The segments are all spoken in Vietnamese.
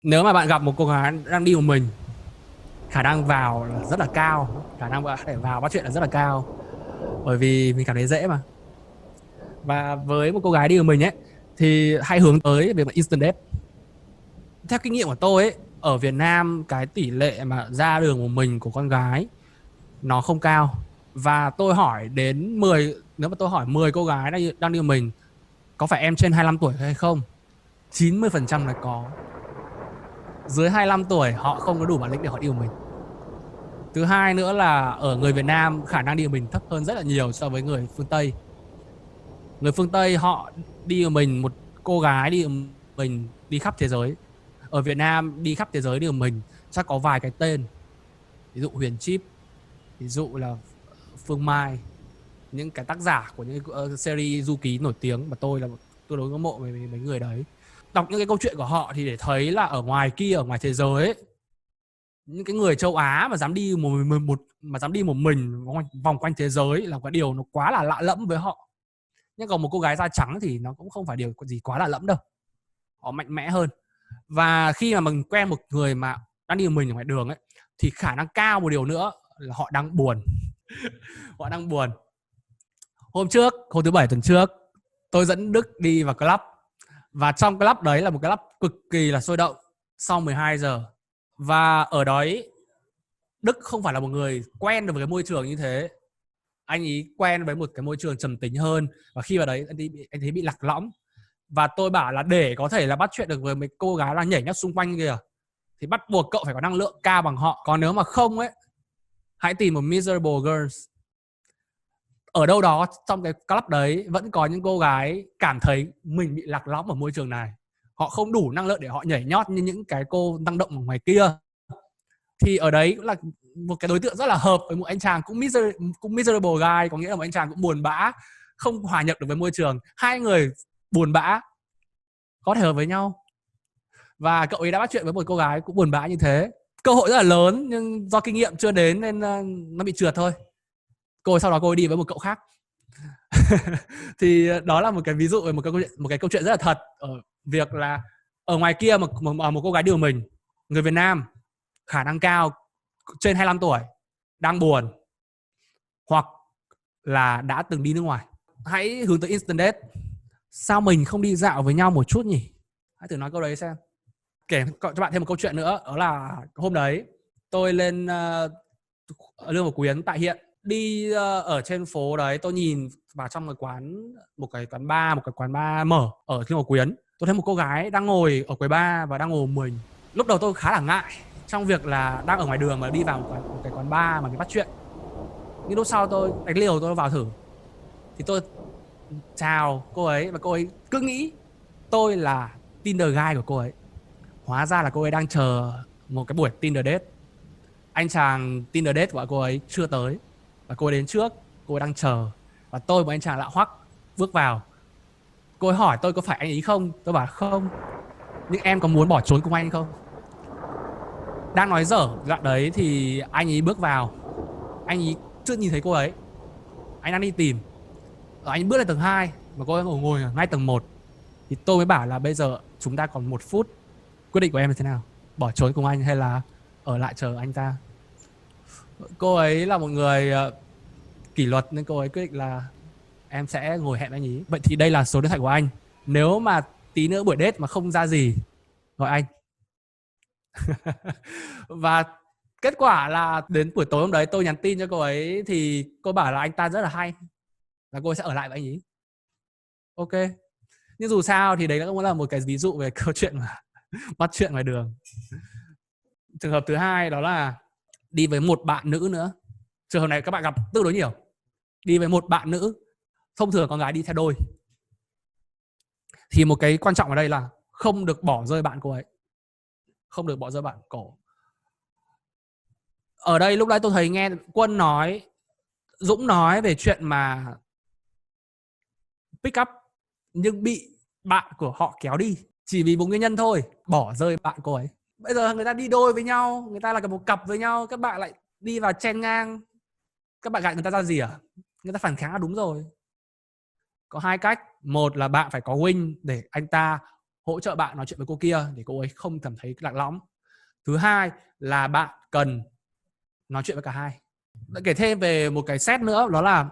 Nếu mà bạn gặp một cô gái đang đi một mình, khả năng vào là rất là cao, khả năng bạn để vào bắt chuyện là rất là cao, bởi vì mình cảm thấy dễ mà. Và với một cô gái đi một mình ấy thì hãy hướng tới việc mà instant date. Theo kinh nghiệm của tôi ấy, ở Việt Nam cái tỷ lệ mà ra đường một mình của con gái nó không cao. Và tôi hỏi đến 10, nếu mà tôi hỏi 10 cô gái đang đi một mình, có phải em trên 25 tuổi hay không, 90% là có. Dưới 25 tuổi họ không có đủ bản lĩnh để họ đi một mình. Thứ hai nữa là ở người Việt Nam khả năng đi một mình thấp hơn rất là nhiều so với người phương Tây. Người phương Tây họ đi một mình, một cô gái đi một mình đi khắp thế giới. Ở Việt Nam đi khắp thế giới đi một mình chắc có vài cái tên, ví dụ Huyền Chip, ví dụ là Phương Mai, những cái tác giả của những series du ký nổi tiếng mà tôi đối ngưỡng mộ mấy người đấy. Đọc những cái câu chuyện của họ thì để thấy là ở ngoài kia, ở ngoài thế giới ấy, những cái người châu Á mà dám đi một mình vòng quanh thế giới là cái điều nó quá là lạ lẫm với họ. Nhưng còn một cô gái da trắng thì nó cũng không phải điều gì quá lạ lẫm đâu, họ mạnh mẽ hơn. Và khi mà mình quen một người mà đang đi một mình ở ngoài đường ấy thì khả năng cao một điều nữa là họ đang buồn. Họ đang buồn. Hôm thứ bảy tuần trước, tôi dẫn Đức đi vào club, và trong club đấy là một club cực kỳ là sôi động sau 12 giờ. Và ở đấy Đức không phải là một người quen được với cái môi trường như thế. Anh ấy quen với một cái môi trường trầm tính hơn, và khi vào đấy anh thấy bị lạc lõng. Và tôi bảo là để có thể là bắt chuyện được với mấy cô gái đang nhảy nhót xung quanh kìa thì bắt buộc cậu phải có năng lượng cao bằng họ. Còn nếu mà không ấy, hãy tìm một miserable girls. Ở đâu đó trong cái club đấy vẫn có những cô gái cảm thấy mình bị lạc lõng ở môi trường này. Họ không đủ năng lượng để họ nhảy nhót như những cái cô năng động ở ngoài kia. Thì ở đấy cũng là một cái đối tượng rất là hợp với một anh chàng cũng miserable guy, có nghĩa là một anh chàng cũng buồn bã, không hòa nhập được với môi trường. Hai người buồn bã có thể hợp với nhau, và cậu ấy đã bắt chuyện với một cô gái cũng buồn bã như thế. Cơ hội rất là lớn nhưng do kinh nghiệm chưa đến nên nó bị trượt thôi. Cô ấy sau đó cô ấy đi với một cậu khác. Thì đó là một cái ví dụ về một cái câu chuyện rất là thật ở việc là ở ngoài kia một cô gái điều mình, người Việt Nam khả năng cao trên 25 tuổi đang buồn hoặc là đã từng đi nước ngoài. Hãy hướng tới instant date. Sao mình không đi dạo với nhau một chút nhỉ? Hãy thử nói câu đấy xem. Kể cho bạn thêm một câu chuyện nữa, đó là hôm đấy tôi lên Lương Ngọc Quyến tại Hiện, đi ở trên phố đấy, tôi nhìn vào trong một cái quán bar mở ở Lương Ngọc Quyến. Tôi thấy một cô gái đang ngồi ở quầy bar và đang ngồi một mình. Lúc đầu tôi khá là ngại trong việc là đang ở ngoài đường mà đi vào một cái quán bar mà mình bắt chuyện. Nhưng lúc sau tôi đánh liều, tôi vào thử thì tôi chào cô ấy, và cô ấy cứ nghĩ tôi là Tinder guy của cô ấy. Hóa ra là cô ấy đang chờ một cái buổi Tinder date. Anh chàng Tinder date của cô ấy chưa tới, và cô ấy đến trước, cô ấy đang chờ, và tôi một anh chàng lạ hoắc bước vào. Cô ấy hỏi tôi có phải anh ấy không, tôi bảo không, nhưng em có muốn bỏ trốn cùng anh không. Đang nói dở đoạn đấy thì anh ấy bước vào. Anh ấy chưa nhìn thấy cô ấy, anh đang đi tìm. Anh bước lên tầng 2 mà cô ấy ngồi ngay tầng 1. Thì tôi mới bảo là bây giờ chúng ta còn 1 phút, quyết định của em là thế nào, bỏ trốn cùng anh hay là ở lại chờ anh ta. Cô ấy là một người kỷ luật nên cô ấy quyết định là em sẽ ngồi hẹn anh ấy. Vậy thì đây là số điện thoại của anh, nếu mà tí nữa buổi date mà không ra gì gọi anh. Và kết quả là đến buổi tối hôm đấy tôi nhắn tin cho cô ấy thì cô bảo là anh ta rất là hay và cô ấy sẽ ở lại với anh ấy. Ok, nhưng dù sao thì đấy cũng là một cái ví dụ về câu chuyện mà bắt chuyện ngoài đường. Trường hợp thứ hai đó là đi với một bạn nữ nữa. Trường hợp này các bạn gặp tương đối nhiều. Đi với một bạn nữ, thông thường con gái đi theo đôi. Thì một cái quan trọng ở đây là không được bỏ rơi bạn cô ấy, không được bỏ rơi bạn cổ. Ở đây lúc nãy tôi thấy nghe Quân nói, Dũng nói về chuyện mà pick up nhưng bị bạn của họ kéo đi chỉ vì một nguyên nhân thôi, bỏ rơi bạn cô ấy. Bây giờ người ta đi đôi với nhau, người ta là một cặp với nhau, các bạn lại đi vào chen ngang, các bạn gạch người ta ra gì à? Người ta phản kháng là đúng rồi. Có hai cách, một là bạn phải có win để anh ta hỗ trợ bạn nói chuyện với cô kia để cô ấy không cảm thấy lạc lõng. Thứ hai là bạn cần nói chuyện với cả hai. Kể thêm về một cái set nữa, đó là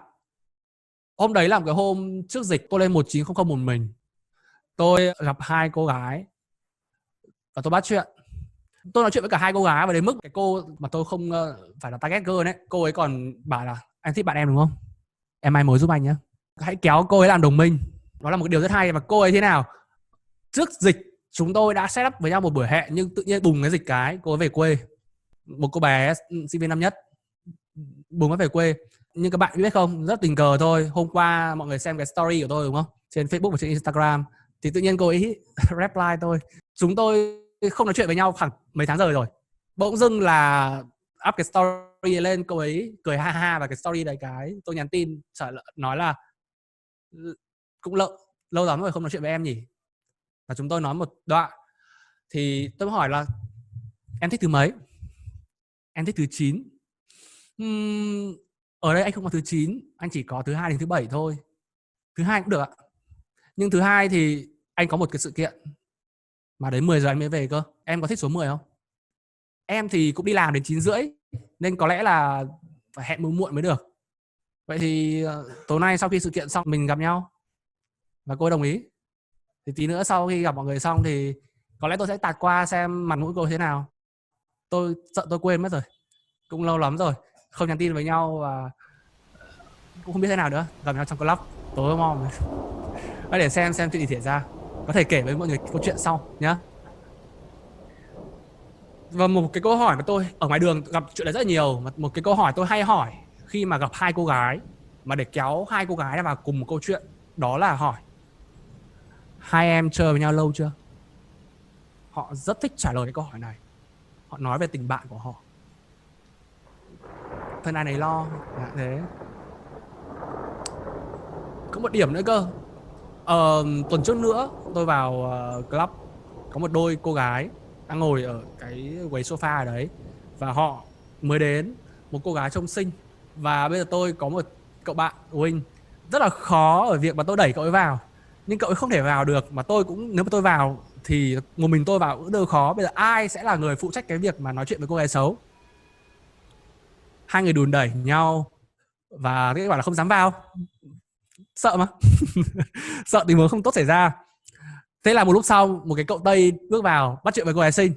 hôm đấy là một cái hôm trước dịch, tôi lên 1900 một mình. Tôi gặp hai cô gái và tôi bắt chuyện. Tôi nói chuyện với cả hai cô gái và đến mức cái cô mà tôi không phải là target girl đấy, cô ấy còn bảo là anh thích bạn em đúng không? Em mai mối giúp anh nhé. Hãy kéo cô ấy làm đồng minh. Đó là một cái điều rất hay. Và cô ấy thế nào? Trước dịch chúng tôi đã set up với nhau một buổi hẹn, nhưng tự nhiên bùng cái dịch cái cô ấy về quê. Một cô bé sinh viên năm nhất bùng nó về quê. Nhưng các bạn biết không, rất tình cờ thôi. Hôm qua mọi người xem cái story của tôi đúng không? Trên Facebook và trên Instagram thì tự nhiên cô ấy reply tôi. Chúng tôi không nói chuyện với nhau khoảng mấy tháng rồi. Bỗng dưng là up cái story lên, cô ấy cười ha ha và cái story đấy cái tôi nhắn tin trả lời nói là cũng lâu lắm rồi không nói chuyện với em nhỉ. Và chúng tôi nói một đoạn thì tôi hỏi là em thích thứ mấy? Em thích thứ 9. Ở đây anh không có thứ 9, anh chỉ có thứ 2 đến thứ 7 thôi. Thứ 2 cũng được ạ. Nhưng thứ 2 thì anh có một cái sự kiện mà đến 10 giờ anh mới về cơ. Em có thích số 10 không? Em thì cũng đi làm đến 9 rưỡi nên có lẽ là phải hẹn muộn mới được. Vậy thì tối nay sau khi sự kiện xong mình gặp nhau. Và cô ấy đồng ý. Thì tí nữa sau khi gặp mọi người xong thì có lẽ tôi sẽ tạt qua xem mặt mũi cô thế nào. Tôi sợ tôi quên mất rồi. Cũng lâu lắm rồi không nhắn tin với nhau và cũng không biết thế nào nữa. Gặp nhau trong club tối hôm mong. Để xem chuyện gì xảy ra. Có thể kể với mọi người câu chuyện sau nhé. Và một cái câu hỏi mà tôi ở ngoài đường gặp chuyện này rất là nhiều. Một cái câu hỏi tôi hay hỏi khi mà gặp hai cô gái, mà để kéo hai cô gái vào cùng một câu chuyện, đó là hỏi hai em chơi với nhau lâu chưa? Họ rất thích trả lời cái câu hỏi này. Họ nói về tình bạn của họ. Thân ai nấy lo. Thế. Có một điểm nữa cơ. Tuần trước nữa tôi vào club, có một đôi cô gái đang ngồi ở cái quầy sofa ở đấy và họ mới đến, một cô gái trông xinh. Và bây giờ tôi có một cậu bạn Wing, rất là khó ở việc mà tôi đẩy cậu ấy vào, nhưng cậu ấy không thể vào được. Mà tôi cũng, nếu mà tôi vào thì một mình tôi vào cũng đều khó. Bây giờ ai sẽ là người phụ trách cái việc mà nói chuyện với cô gái xấu? Hai người đùn đẩy nhau và cái bảo là không dám vào, sợ mà. Sợ tình huống không tốt xảy ra. Thế là một lúc sau một cái cậu Tây bước vào bắt chuyện với cô gái xinh.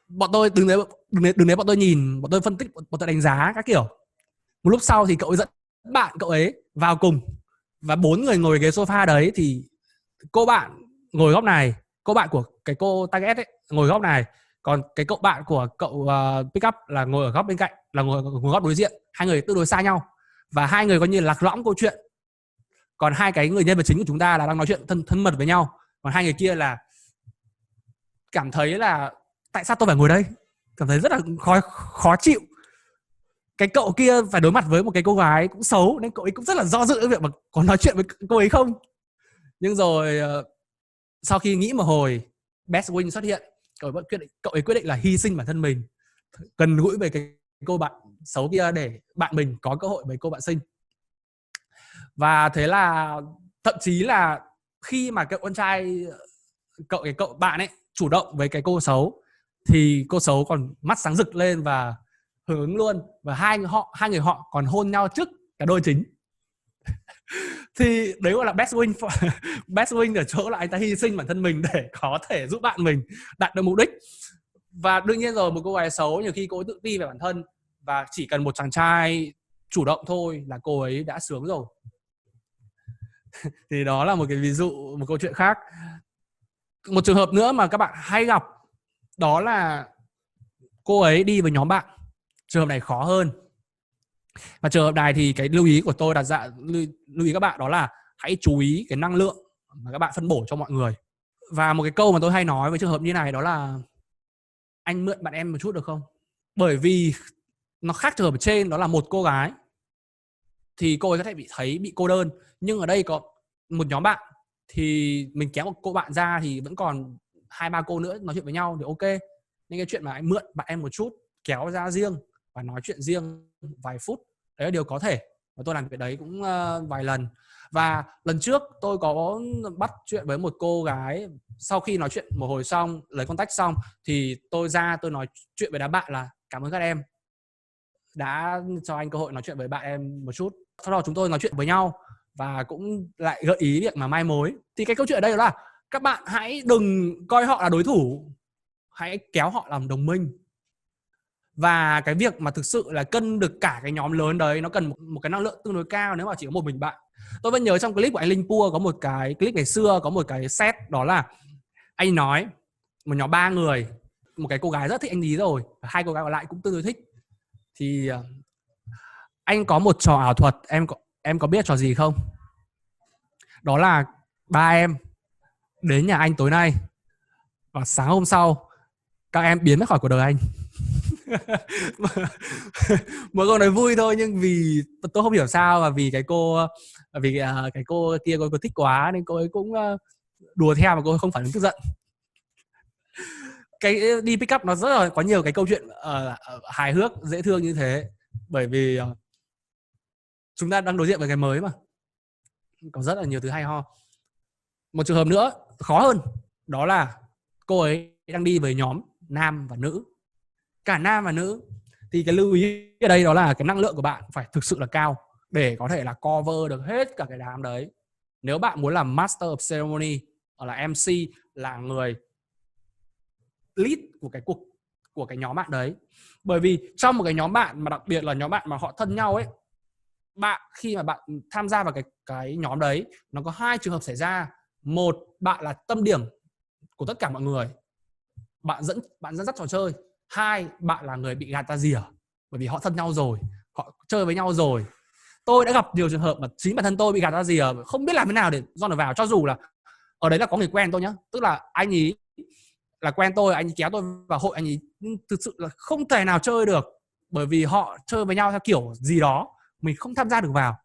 Bọn tôi đứng đấy bọn tôi nhìn, bọn tôi phân tích, bọn tôi đánh giá các kiểu. Một lúc sau thì cậu ấy dẫn bạn cậu ấy vào cùng, và 4 người ngồi ghế sofa đấy thì cô bạn ngồi góc này, cô bạn của cái cô target ấy ngồi góc này, còn cái cậu bạn của cậu pick up là ngồi ở góc bên cạnh, là ngồi góc đối diện. Hai người tương đối xa nhau và hai người coi như lạc lõng câu chuyện. Còn hai cái người nhân vật chính của chúng ta là đang nói chuyện thân mật với nhau, còn hai người kia là cảm thấy là tại sao tôi phải ngồi đây, cảm thấy rất là khó chịu. Cái cậu kia phải đối mặt với một cái cô gái cũng xấu nên cậu ấy cũng rất là do dự cái việc mà có nói chuyện với cô ấy không. Nhưng rồi sau khi nghĩ một hồi, Best Wing xuất hiện. Cậu ấy quyết định là hy sinh bản thân mình, gần gũi với cái cô bạn xấu kia để bạn mình có cơ hội với cô bạn xinh. Và thế là thậm chí là khi mà cái con trai, cậu bạn ấy chủ động với cái cô xấu thì cô xấu còn mắt sáng rực lên và hưởng ứng luôn. Và hai người họ còn hôn nhau trước cả đôi chính. Thì đấy gọi là best win. Best win ở chỗ là anh ta hy sinh bản thân mình để có thể giúp bạn mình đạt được mục đích. Và đương nhiên rồi, một cô gái xấu nhiều khi cô ấy tự ti về bản thân, và chỉ cần một chàng trai chủ động thôi là cô ấy đã sướng rồi. Thì đó là một cái ví dụ, một câu chuyện khác. Một trường hợp nữa mà các bạn hay gặp đó là cô ấy đi với nhóm bạn. Trường hợp này khó hơn. Và trường hợp này thì cái lưu ý của tôi đặt ra, lưu ý các bạn đó là hãy chú ý cái năng lượng mà các bạn phân bổ cho mọi người. Và một cái câu mà tôi hay nói với trường hợp như này đó là anh mượn bạn em một chút được không? Bởi vì nó khác trường hợp ở trên, đó là một cô gái thì cô ấy có thể bị cô đơn, nhưng ở đây có một nhóm bạn thì mình kéo một cô bạn ra thì vẫn còn 2-3 cô nữa nói chuyện với nhau thì ok. Nên cái chuyện mà anh mượn bạn em một chút, kéo ra riêng và nói chuyện riêng vài phút, đấy là điều có thể. và tôi làm việc đấy cũng vài lần. Và lần trước tôi có bắt chuyện với một cô gái, sau khi nói chuyện một hồi xong, lấy contact xong, thì tôi ra tôi nói chuyện với đám bạn là cảm ơn các em đã cho anh cơ hội nói chuyện với bạn em một chút. Sau đó chúng tôi nói chuyện với nhau và cũng lại gợi ý việc mà mai mối. Thì cái câu chuyện ở đây là các bạn hãy đừng coi họ là đối thủ, hãy kéo họ làm đồng minh. Và cái việc mà thực sự là cân được cả cái nhóm lớn đấy, nó cần một cái năng lượng tương đối cao nếu mà chỉ có một mình bạn. Tôi vẫn nhớ trong clip của anh Linh Pua có một cái clip ngày xưa, có một cái set đó là anh nói một nhóm 3 người, một cái cô gái rất thích anh ý rồi, và 2 cô gái còn lại cũng tương đối thích. Thì anh có một trò ảo thuật, em có biết trò gì không? Đó là 3 em đến nhà anh tối nay và sáng hôm sau các em biến mất khỏi cuộc đời anh. Một câu nói vui thôi, nhưng vì tôi không hiểu sao, và vì cái cô kia cô thích quá nên cô ấy cũng đùa theo, mà cô ấy không phản ứng tức giận. Cái đi pick up nó rất là có nhiều cái câu chuyện hài hước dễ thương như thế, bởi vì chúng ta đang đối diện với cái mới mà, có rất là nhiều thứ hay ho. Một trường hợp nữa khó hơn, đó là cô ấy đang đi với nhóm nam và nữ, cả nam và nữ. Thì cái lưu ý ở đây đó là cái năng lượng của bạn phải thực sự là cao để có thể là cover được hết cả cái đám đấy. Nếu bạn muốn làm Master of Ceremony hoặc là MC, là người lead của cái nhóm bạn đấy. Bởi vì trong một cái nhóm bạn, mà đặc biệt là nhóm bạn mà họ thân nhau ấy, bạn khi mà bạn tham gia vào cái nhóm đấy, nó có 2 trường hợp xảy ra. Một, bạn là tâm điểm của tất cả mọi người, bạn dẫn dắt trò chơi. 2, bạn là người bị gạt ra rìa, bởi vì họ thân nhau rồi, họ chơi với nhau rồi. Tôi đã gặp nhiều trường hợp mà chính bản thân tôi bị gạt ra rìa, không biết làm thế nào để do nó vào, cho dù là ở đấy là có người quen tôi nhá. Tức là anh ý là quen tôi, anh ấy kéo tôi vào hội anh ấy, thực sự là không thể nào chơi được, bởi vì họ chơi với nhau theo kiểu gì đó mình không tham gia được vào.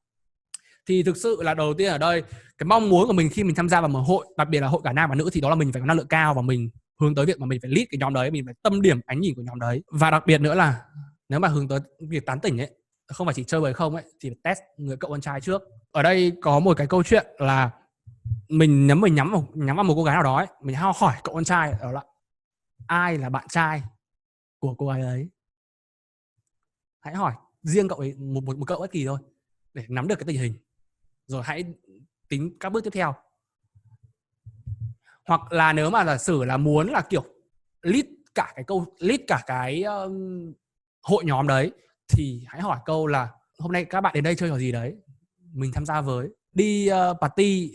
Thì thực sự là đầu tiên ở đây, cái mong muốn của mình khi mình tham gia vào một hội, đặc biệt là hội cả nam và nữ, thì đó là mình phải có năng lượng cao, và mình hướng tới việc mà mình phải lead cái nhóm đấy, mình phải tâm điểm ánh nhìn của nhóm đấy. Và đặc biệt nữa là nếu mà hướng tới việc tán tỉnh ấy, không phải chỉ chơi bời không ấy, thì test người cậu con trai trước. Ở đây có một cái câu chuyện là mình nhắm vào một cô gái nào đó ấy, mình hỏi cậu con trai đó là ai là bạn trai của cô gái ấy. Hãy hỏi riêng cậu ấy, một cậu bất kỳ thôi, để nắm được cái tình hình, rồi hãy tính các bước tiếp theo. Hoặc là nếu mà giả sử là muốn là kiểu lead cả cái hội nhóm đấy, thì hãy hỏi câu là hôm nay các bạn đến đây chơi trò gì đấy, mình tham gia với. Đi party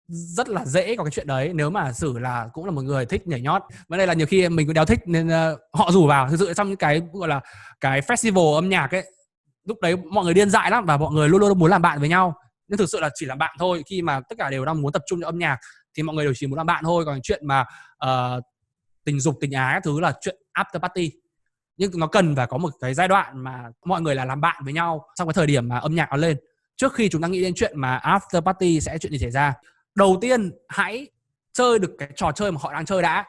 rất là dễ có cái chuyện đấy, nếu mà xử là cũng là một người thích nhảy nhót. Vấn đề là nhiều khi mình cũng đéo thích nên họ rủ vào. Thực sự trong những cái gọi là cái festival âm nhạc ấy, lúc đấy mọi người điên dại lắm và mọi người luôn luôn muốn làm bạn với nhau, nhưng thực sự là chỉ làm bạn thôi. Khi mà tất cả đều đang muốn tập trung cho âm nhạc thì mọi người đều chỉ muốn làm bạn thôi. Còn chuyện mà tình dục tình ái các thứ là chuyện after party, nhưng nó cần phải có một cái giai đoạn mà mọi người là làm bạn với nhau trong cái thời điểm mà âm nhạc nó lên, trước khi chúng ta nghĩ đến chuyện mà after party sẽ chuyện gì xảy ra. Đầu tiên hãy chơi được cái trò chơi mà họ đang chơi đã,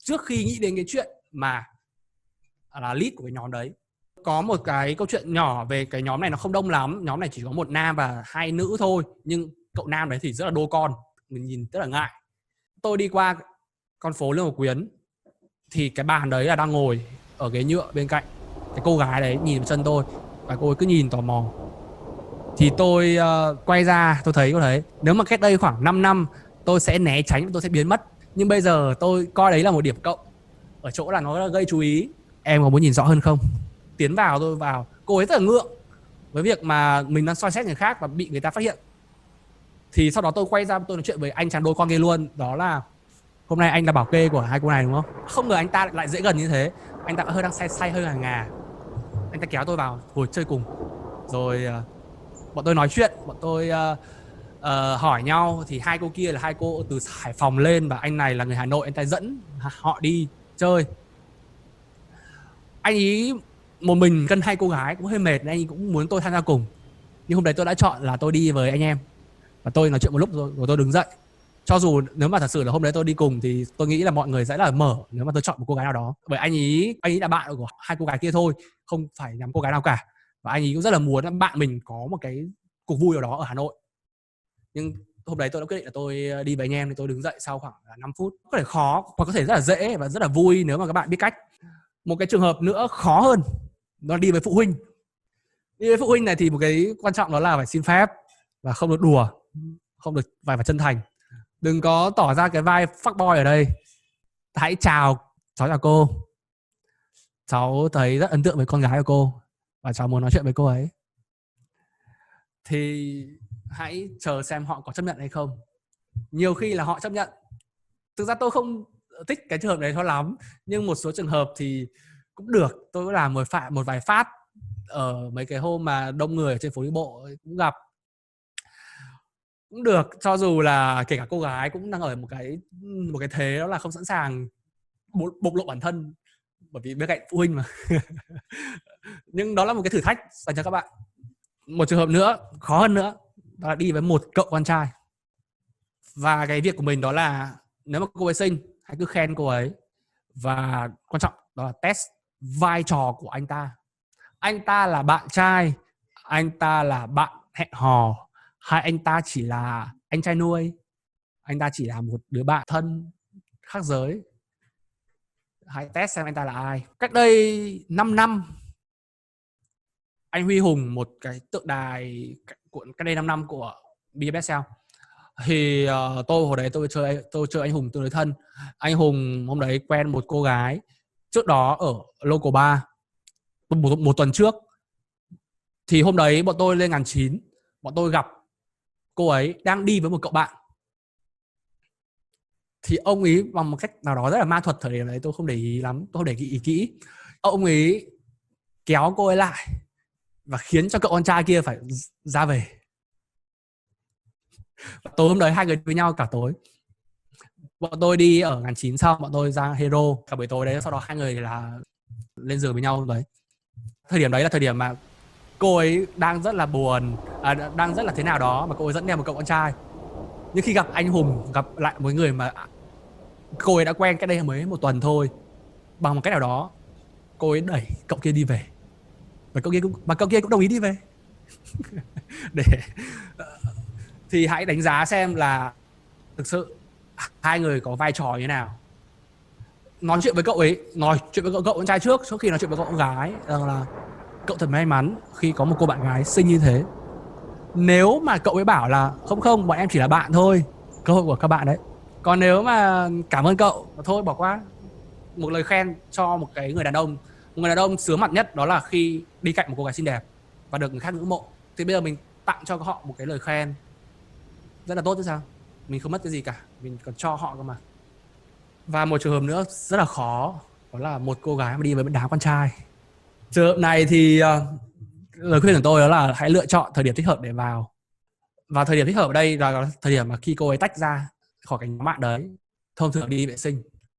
trước khi nghĩ đến cái chuyện mà là lead của cái nhóm đấy. Có một cái câu chuyện nhỏ về cái nhóm này, nó không đông lắm, nhóm này chỉ có 1 nam và 2 nữ thôi, nhưng cậu nam đấy thì rất là đô con, mình nhìn rất là ngại. Tôi đi qua con phố Lương Ngọc Quyến thì cái bàn đấy là đang ngồi ở ghế nhựa bên cạnh cái cô gái đấy, nhìn vào chân tôi và cô ấy cứ nhìn tò mò. Thì tôi quay ra, tôi thấy cô đấy, nếu mà cách đây khoảng 5 năm tôi sẽ né tránh, tôi sẽ biến mất, nhưng bây giờ tôi coi đấy là một điểm cộng ở chỗ là nó gây chú ý. Em có muốn nhìn rõ hơn không? Tiến vào, tôi vào, cô ấy rất là ngượng với việc mà mình đang soi xét người khác và bị người ta phát hiện. Thì sau đó tôi quay ra, tôi nói chuyện với anh chàng đôi con kia luôn, đó là hôm nay anh là bảo kê của 2 cô này đúng không? Không ngờ anh ta lại dễ gần như thế. Anh ta hơi đang say hơi ngà. Anh ta kéo tôi vào ngồi chơi cùng, rồi bọn tôi nói chuyện, bọn tôi hỏi nhau. Thì 2 cô kia là 2 cô từ Hải Phòng lên, và anh này là người Hà Nội, anh ta dẫn họ đi chơi. Anh ý một mình cân 2 cô gái cũng hơi mệt, nên anh cũng muốn tôi tham gia cùng. Nhưng hôm đấy tôi đã chọn là tôi đi với anh em, và tôi nói chuyện một lúc rồi tôi đứng dậy. Cho dù nếu mà thật sự là hôm đấy tôi đi cùng thì tôi nghĩ là mọi người sẽ là mở nếu mà tôi chọn một cô gái nào đó, bởi anh ý là bạn của 2 cô gái kia thôi, không phải nhắm cô gái nào cả. và anh ấy cũng rất là muốn bạn mình có một cái cuộc vui ở đó ở Hà Nội. Nhưng hôm đấy tôi đã quyết định là tôi đi với anh em, thì tôi đứng dậy sau khoảng 5 phút. Có thể khó hoặc có thể rất là dễ và rất là vui nếu mà các bạn biết cách. Một cái trường hợp nữa khó hơn, đó là đi với phụ huynh. Đi với phụ huynh này thì một cái quan trọng đó là phải xin phép và không được đùa, không được phải chân thành. Đừng có tỏ ra cái vai fuckboy ở đây. Hãy chào, cháu chào cô, cháu thấy rất ấn tượng với con gái của cô và cháu muốn nói chuyện với cô ấy. Thì hãy chờ xem họ có chấp nhận hay không. Nhiều khi là họ chấp nhận. Thực ra tôi không thích cái trường hợp đấy cho lắm, nhưng một số trường hợp thì cũng được. Tôi cũng làm một vài phát ở mấy cái hôm mà đông người ở trên phố đi bộ cũng gặp, cũng được. Cho dù là kể cả cô gái cũng đang ở một cái thế đó là không sẵn sàng bộc lộ bản thân, bởi vì bên cạnh phụ huynh mà. Nhưng đó là một cái thử thách dành cho các bạn. Một trường hợp nữa khó hơn nữa, đó là đi với một cậu con trai. Và cái việc của mình đó là nếu mà cô ấy xinh, hãy cứ khen cô ấy. Và quan trọng đó là test vai trò của anh ta. Anh ta là bạn trai, anh ta là bạn hẹn hò, hay anh ta chỉ là anh trai nuôi, anh ta chỉ là một đứa bạn thân khác giới. Hãy test xem anh ta là ai. Cách đây 5 năm, anh Huy Hùng, một cái tượng đài cách đây 5 năm của BBSL, thì tôi hồi đấy tôi chơi anh Hùng tương đối thân. Anh Hùng hôm đấy quen một cô gái trước đó ở local bar một tuần trước. Thì hôm đấy bọn tôi lên 9, bọn tôi gặp cô ấy đang đi với một cậu bạn. Thì ông ấy bằng một cách nào đó rất là ma thuật, thời điểm đấy tôi không để ý lắm, tôi không để ý kỹ. Ông ấy kéo cô ấy lại và khiến cho cậu con trai kia phải ra về. Tối hôm đấy hai người với nhau cả tối. Bọn tôi đi ở 9 xong, bọn tôi ra Hero cả buổi tối đấy. Sau đó hai người là lên giường với nhau đấy. Thời điểm đấy là thời điểm mà cô ấy đang rất là buồn, đang rất là thế nào đó, mà cô ấy dẫn theo một cậu con trai. Nhưng khi gặp anh Hùng, gặp lại một người mà cô ấy đã quen cách đây mới một tuần thôi, bằng một cách nào đó cô ấy đẩy cậu kia đi về, và cậu kia cũng đồng ý đi về. Để thì hãy đánh giá xem là thực sự hai người có vai trò như thế nào. Nói chuyện với cậu ấy, nói chuyện với cậu con trai trước khi nói chuyện với cậu con gái, rằng là cậu thật may mắn khi có một cô bạn gái xinh như thế. Nếu mà cậu ấy bảo là không, bọn em chỉ là bạn thôi, cơ hội của các bạn đấy. Còn nếu mà cảm ơn cậu, thôi bỏ qua. Một lời khen cho một cái người đàn ông, một người đàn ông sướng mặt nhất đó là khi đi cạnh một cô gái xinh đẹp và được người khác ngưỡng mộ. Thì bây giờ mình tặng cho họ một cái lời khen rất là tốt chứ sao. Mình không mất cái gì cả, mình còn cho họ cơ mà. Và một trường hợp nữa rất là khó, đó là một cô gái mà đi với một đám con trai. Trường hợp này thì lời khuyên của tôi đó là hãy lựa chọn thời điểm thích hợp để vào. Và thời điểm thích hợp ở đây là thời điểm mà khi cô ấy tách ra khỏi cái nhóm bạn đấy, thông thường đi vệ sinh.